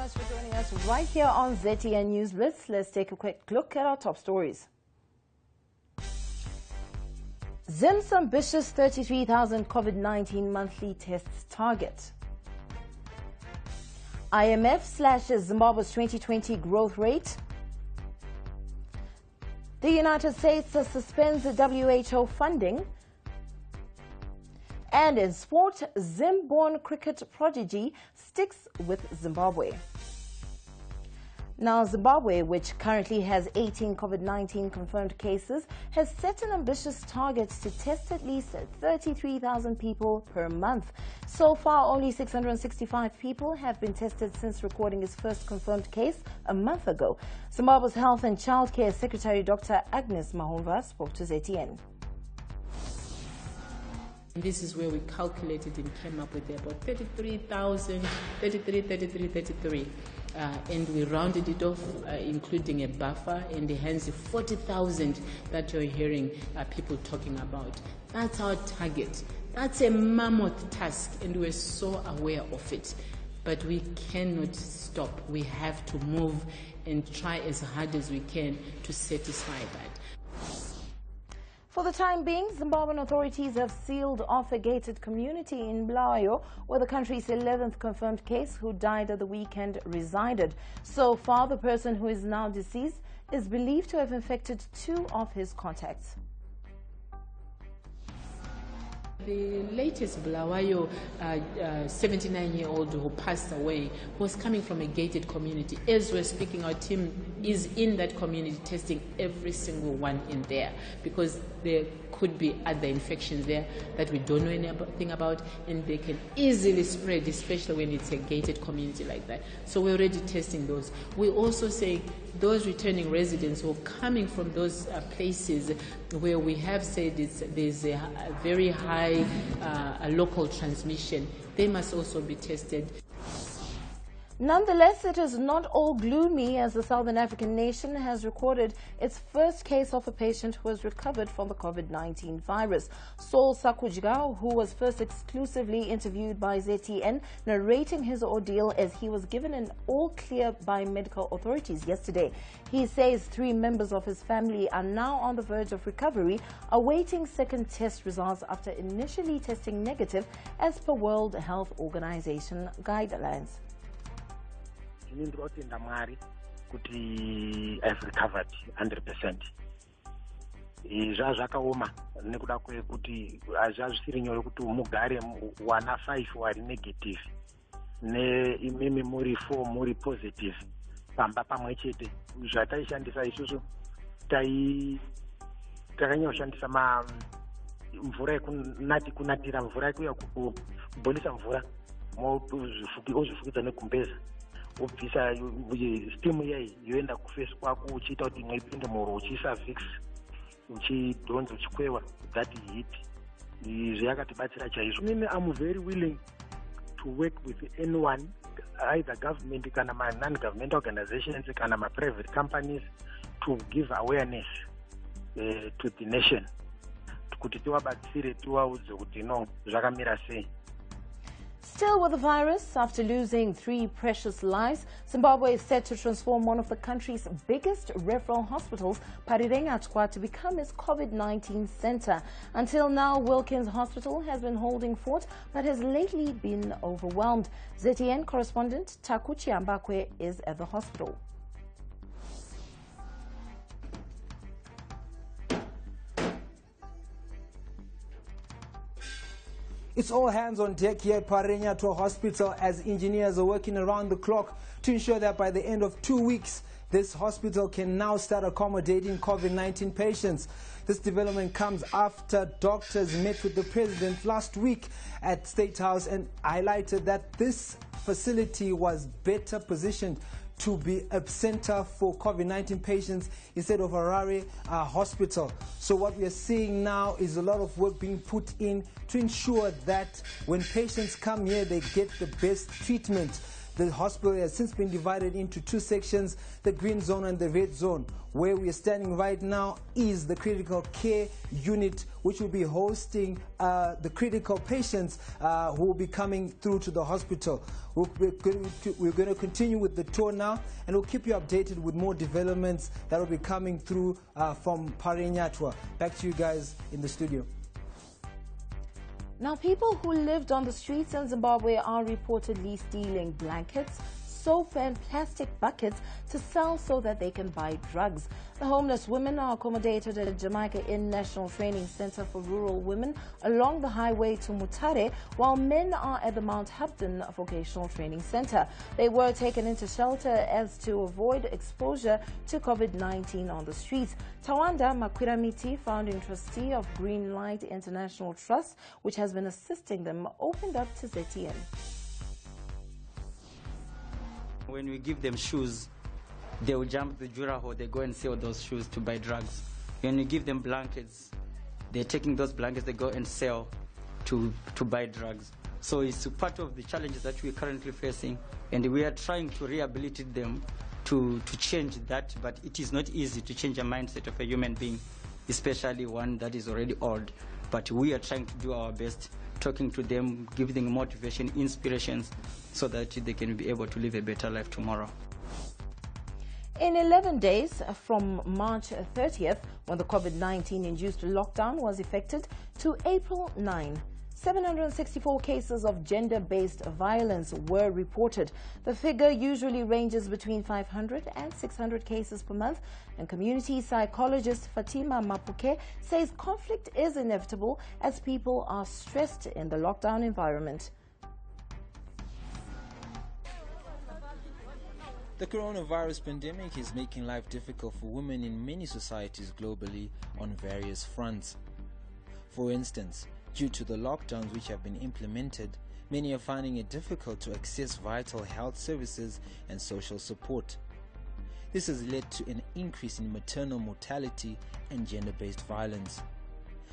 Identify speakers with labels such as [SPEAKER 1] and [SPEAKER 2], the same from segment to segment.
[SPEAKER 1] much for joining us right here on ZTN News Blitz. Let's take a quick look at our top stories. Zim's ambitious 33,000 COVID-19 monthly tests target. IMF slashes Zimbabwe's 2020 growth rate. The United States suspends the WHO funding. And in sport, Zim-born cricket prodigy sticks with Zimbabwe. Now, Zimbabwe, which currently has 18 COVID-19 confirmed cases, has set an ambitious target to test at least 33,000 people per month. So far, only 665 people have been tested since recording his first confirmed case a month ago. Zimbabwe's Health and Childcare Secretary Dr. Agnes Mahova spoke to ZTN.
[SPEAKER 2] This is where we calculated and came up with about 33,000, 33. And we rounded it off, including a buffer, and hence the 40,000 that you're hearing people talking about. That's our target. That's a mammoth task, and we're so aware of it. But we cannot stop. We have to move and try as hard as we can to satisfy that.
[SPEAKER 1] For the time being, Zimbabwean authorities have sealed off a gated community in Bulawayo, where the country's 11th confirmed case who died at the weekend resided. So far, the person who is now deceased is believed to have infected 2 of his contacts.
[SPEAKER 2] The latest Bulawayo 79-year-old who passed away was coming from a gated community. As we're speaking, our team is in that community testing every single one in there, because there could be other infections there that we don't know anything about, and they can easily spread, especially when it's a gated community like that. So we're already testing those. We're also saying those returning residents who are coming from those places where we have said there's a very high local transmission, they must also be tested.
[SPEAKER 1] Nonetheless, it is not all gloomy, as the Southern African nation has recorded its first case of a patient who has recovered from the COVID-19 virus. Saul Sakujgao, who was first exclusively interviewed by ZTN, narrating his ordeal as he was given an all-clear by medical authorities yesterday. He says 3 members of his family are now on the verge of recovery, awaiting second test results after initially testing negative as per World Health Organization guidelines.
[SPEAKER 3] I've recovered 100%. Zvakaoma nekuda kwekuti hazvisiri nyore kuti mugare wana 5 wari negative neimimi muri 4 muri positive pamba pamwe chete. Zvataishandisa isusu takanyoshandisa mvura yekunati kunatira mvura yekuya kubholisa mvura ozvifukidza nekumbeza ubvisa steam yayi yoenda kuface kwako uchiita kuti mweipinde muhuro uchiisa vix uchidhonza uchikwewa that heat. Zvakatibatsira chaizvo. I'm very willing to work with anyone, either government kana non-government organizations kana private companies, to give awareness to the nation kuti tiwabatsire tiwaudze kuti no zvakamira sei.
[SPEAKER 1] Still with the virus, after losing 3 precious lives, Zimbabwe is set to transform one of the country's biggest referral hospitals, Parirengatwa, to become its COVID-19 center. Until now, Wilkins Hospital has been holding fort, but has lately been overwhelmed. ZTN correspondent Takuchi Ambakwe is at the hospital.
[SPEAKER 4] It's all hands on deck here at Parirengatwa Hospital, as engineers are working around the clock to ensure that by the end of 2 weeks, this hospital can now start accommodating COVID-19 patients. This development comes after doctors met with the president last week at State House and highlighted that this facility was better positioned to be a center for COVID-19 patients instead of Harare hospital. So what we are seeing now is a lot of work being put in to ensure that when patients come here, they get the best treatment. The hospital has since been divided into two sections, the green zone and the red zone. Where we are standing right now is the critical care unit, which will be hosting the critical patients who will be coming through to the hospital. We're going to continue with the tour now, and we'll keep you updated with more developments that will be coming through from Parinyatwa. Back to you guys in the studio.
[SPEAKER 1] Now, people who lived on the streets in Zimbabwe are reportedly stealing blankets, soap and plastic buckets to sell so that they can buy drugs. The homeless women are accommodated at the Jamaica Inn National Training Center for Rural Women along the highway to Mutare, while men are at the Mount Hampton Vocational Training Center. They were taken into shelter as to avoid exposure to COVID-19 on the streets. Tawanda Makwiramiti, founding trustee of Green Light International Trust, which has been assisting them, opened up to ZTN.
[SPEAKER 5] When we give them shoes, they will jump the Jura hole, they go and sell those shoes to buy drugs. When we give them blankets, they're taking those blankets, they go and sell to buy drugs. So it's part of the challenges that we're currently facing, and we are trying to rehabilitate them to change that, but it is not easy to change a mindset of a human being, especially one that is already old. But we are trying to do our best, talking to them, giving them motivation, inspirations, so that they can be able to live a better life tomorrow.
[SPEAKER 1] In 11 days, from March 30th, when the COVID-19 induced lockdown was effected, to April 9, 764 cases of gender-based violence were reported. The figure usually ranges between 500 and 600 cases per month, and community psychologist Fatima Mapuke says conflict is inevitable as people are stressed in the lockdown environment.
[SPEAKER 6] The coronavirus pandemic is making life difficult for women in many societies globally on various fronts. For instance, due to the lockdowns which have been implemented, many are finding it difficult to access vital health services and social support. This has led to an increase in maternal mortality and gender-based violence.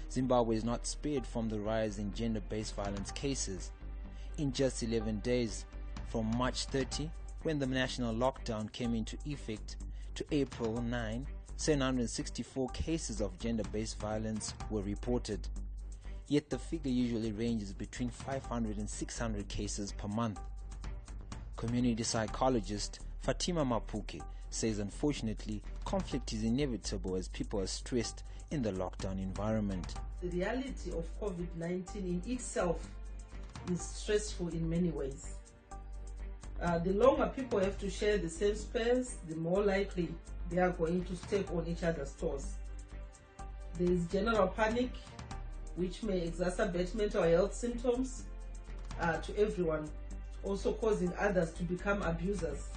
[SPEAKER 6] Zimbabwe is not spared from the rise in gender-based violence cases. In just 11 days, from March 30, when the national lockdown came into effect, to April 9, 764 cases of gender-based violence were reported. Yet the figure usually ranges between 500 and 600 cases per month. Community psychologist Fatima Mapuke says unfortunately conflict is inevitable as people are stressed in the lockdown environment.
[SPEAKER 7] The reality of COVID-19 in itself is stressful in many ways. The longer people have to share the same space, the more likely they are going to step on each other's toes. There is general panic, which may exacerbate mental health symptoms to everyone, also causing others to become abusers,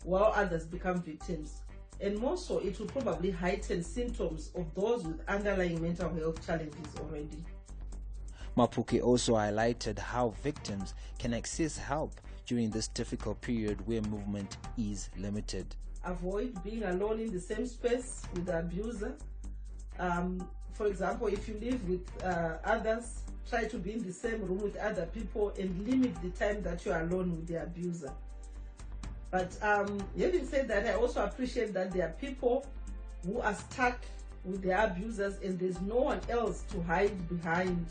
[SPEAKER 7] while others become victims. And more so, it will probably heighten symptoms of those with underlying mental health challenges already.
[SPEAKER 6] Mapuke also highlighted how victims can access help during this difficult period where movement is limited.
[SPEAKER 7] Avoid being alone in the same space with the abuser. For example, if you live with others, try to be in the same room with other people and limit the time that you are alone with the abuser. But having said that, I also appreciate that there are people who are stuck with their abusers and there's no one else to hide behind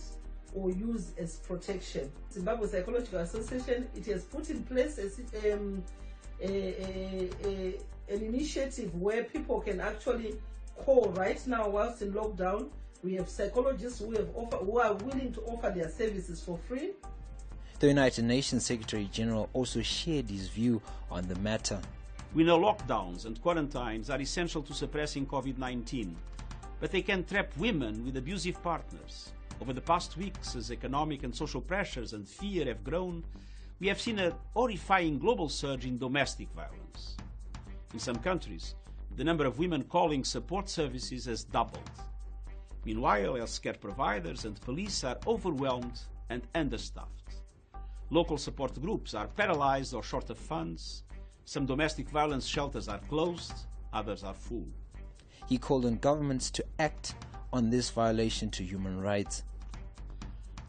[SPEAKER 7] or use as protection. Zimbabwe Psychological Association, it has put in place an initiative where people can actually call right now whilst in lockdown. We have psychologists who are willing to offer their services for free.
[SPEAKER 6] The United Nations Secretary General also shared his view on the matter.
[SPEAKER 8] We know lockdowns and quarantines are essential to suppressing COVID-19, but they can trap women with abusive partners. Over the past weeks, as economic and social pressures and fear have grown, we have seen a horrifying global surge in domestic violence. In some countries, the number of women calling support services has doubled. Meanwhile, healthcare providers and police are overwhelmed and understaffed. Local support groups are paralyzed or short of funds. Some domestic violence shelters are closed, others are full.
[SPEAKER 6] He called on governments to act on this violation to human rights.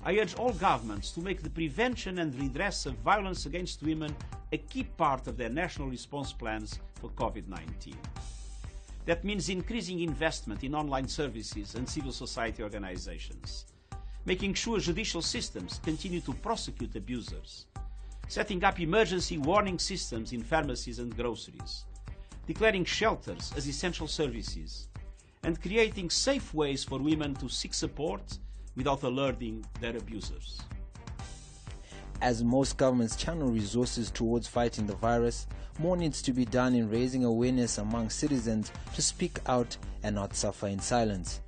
[SPEAKER 8] I urge all governments to make the prevention and redress of violence against women a key part of their national response plans for COVID-19. That means increasing investment in online services and civil society organizations, making sure judicial systems continue to prosecute abusers, setting up emergency warning systems in pharmacies and groceries, declaring shelters as essential services, and creating safe ways for women to seek support without alerting their abusers.
[SPEAKER 6] As most governments channel resources towards fighting the virus, more needs to be done in raising awareness among citizens to speak out and not suffer in silence.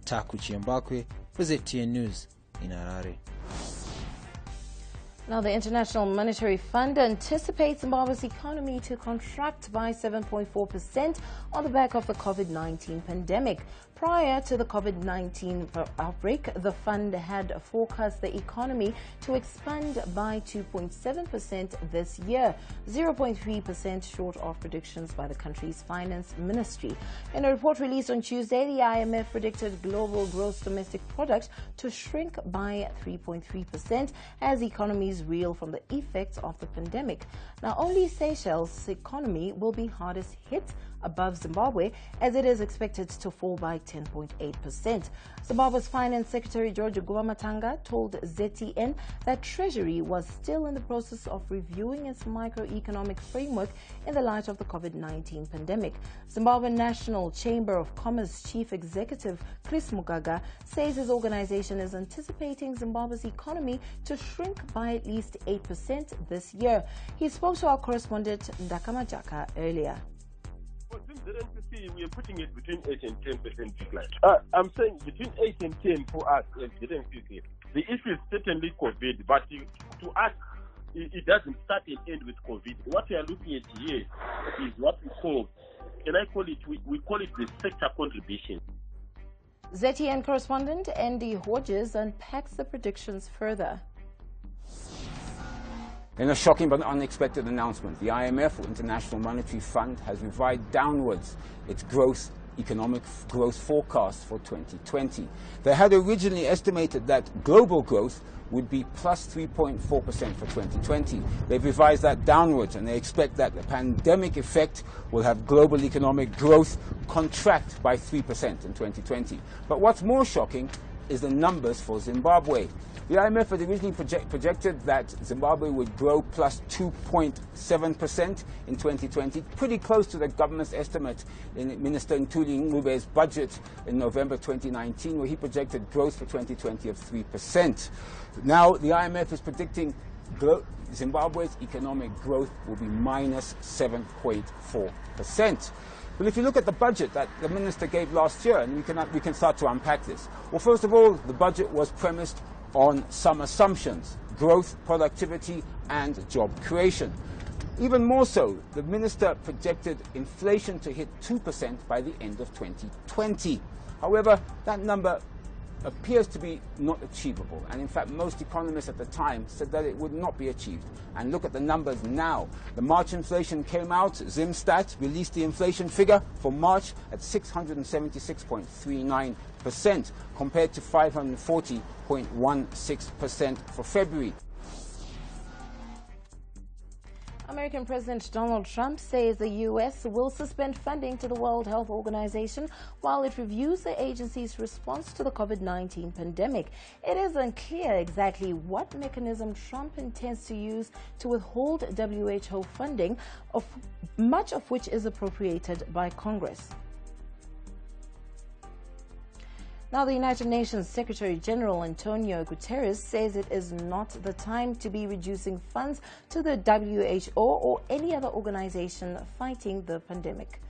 [SPEAKER 6] Taku Zimbabwe for ZTN News in Harare.
[SPEAKER 1] Now, the International Monetary Fund anticipates Zimbabwe's economy to contract by 7.4% on the back of the COVID-19 pandemic. Prior to the COVID-19 outbreak, the fund had forecast the economy to expand by 2.7% this year, 0.3% short of predictions by the country's finance ministry. In a report released on Tuesday, the IMF predicted global gross domestic product to shrink by 3.3% as economies reel from the effects of the pandemic. Now, only Seychelles' economy will be hardest hit above Zimbabwe, as it is expected to fall by 10.8%. Zimbabwe's Finance Secretary George Guvamatanga told ZTN that Treasury was still in the process of reviewing its microeconomic framework in the light of the COVID-19 pandemic. Zimbabwe National Chamber of Commerce Chief Executive Chris Mugaga says his organization is anticipating Zimbabwe's economy to shrink by at least 8% this year. He spoke to our correspondent Ndakamajaka earlier.
[SPEAKER 9] For ZTN, we are putting it between 8 and 10% decline. I'm saying between 8 and 10 for us as ZTN. The issue is certainly COVID, but to us, it doesn't start and end with COVID. What we are looking at here is what we call, can I call it, we call it the sector contribution.
[SPEAKER 1] ZTN correspondent Andy Hodges unpacks the predictions further.
[SPEAKER 10] In a shocking but unexpected announcement, the IMF, or International Monetary Fund, has revised downwards its economic growth forecast for 2020. They had originally estimated that global growth would be plus 3.4% for 2020. They've revised that downwards, and they expect that the pandemic effect will have global economic growth contract by 3% in 2020. But what's more shocking is the numbers for Zimbabwe. The IMF had originally projected that Zimbabwe would grow plus 2.7% in 2020, pretty close to the government's estimate in Minister Ntuli Ngube's budget in November 2019, where he projected growth for 2020 of 3%. Now the IMF is predicting Zimbabwe's economic growth will be minus 7.4%. Well, if you look at the budget that the minister gave last year, and we can start to unpack this. Well, first of all, the budget was premised on some assumptions: growth, productivity, and job creation. Even more so, the minister projected inflation to hit 2% by the end of 2020. However, that number appears to be not achievable, and in fact most economists at the time said that it would not be achieved. And look at the numbers now. The March inflation came out. Zimstat released the inflation figure for March at 676.39% compared to 540.16% for February.
[SPEAKER 1] American President Donald Trump says the U.S. will suspend funding to the World Health Organization while it reviews the agency's response to the COVID-19 pandemic. It is unclear exactly what mechanism Trump intends to use to withhold WHO funding, much of which is appropriated by Congress. Now, the United Nations Secretary General Antonio Guterres says it is not the time to be reducing funds to the WHO or any other organization fighting the pandemic.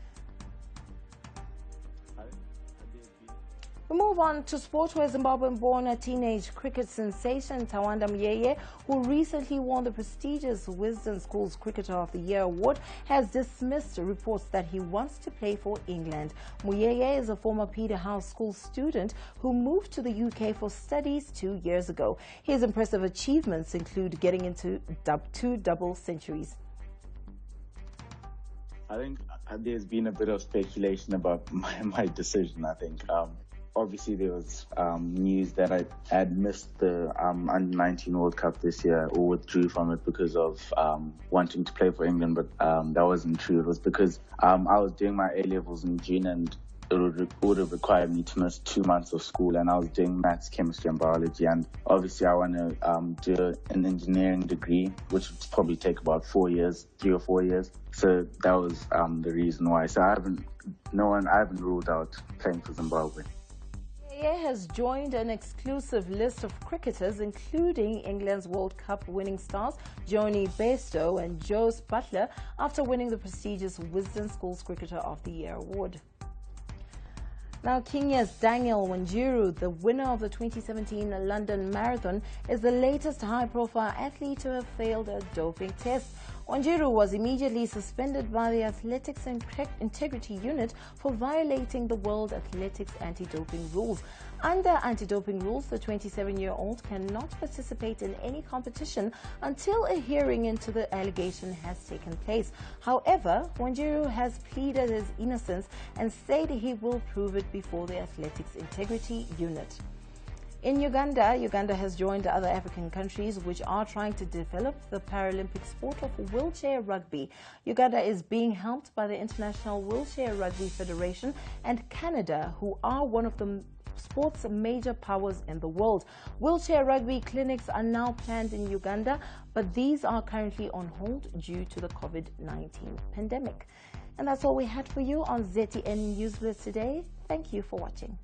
[SPEAKER 1] We move on to sport, where Zimbabwean-born teenage cricket sensation Tawanda Muyeye, who recently won the prestigious Wisden Schools Cricketer of the Year award, has dismissed reports that he wants to play for England. Muyeye is a former Peterhouse School student who moved to the UK for studies 2 years ago. His impressive achievements include getting into 2 double centuries.
[SPEAKER 11] I think there's been a bit of speculation about my decision, I think. obviously there was news that I had missed the Under-19 World Cup this year, or withdrew from it because of wanting to play for England, but that wasn't true. It was because I was doing my A-levels in June, and it would have required me to miss 2 months of school, and I was doing maths, chemistry and biology, and obviously I want to do an engineering degree, which would probably take about 4 years, 3 or 4 years. So that was the reason why. So I haven't ruled out playing for Zimbabwe.
[SPEAKER 1] ZTN has joined an exclusive list of cricketers, including England's World Cup winning stars Jonny Bairstow and Jos Buttler, after winning the prestigious Wisden Schools Cricketer of the Year award. Now, Kenya's Daniel Wanjiru, the winner of the 2017 London Marathon, is the latest high-profile athlete to have failed a doping test. Wanjiru was immediately suspended by the Athletics Integrity Unit for violating the World Athletics anti-doping rules. Under anti-doping rules, the 27-year-old cannot participate in any competition until a hearing into the allegation has taken place. However, Wanjiru has pleaded his innocence and said he will prove it before the Athletics Integrity Unit. In Uganda has joined other African countries which are trying to develop the Paralympic sport of wheelchair rugby. Uganda is being helped by the International Wheelchair Rugby Federation and Canada, who are one of the sport's major powers in the world. Wheelchair rugby clinics are now planned in Uganda, but these are currently on hold due to the COVID-19 pandemic. And that's all we had for you on ZTN News Blitz today. Thank you for watching.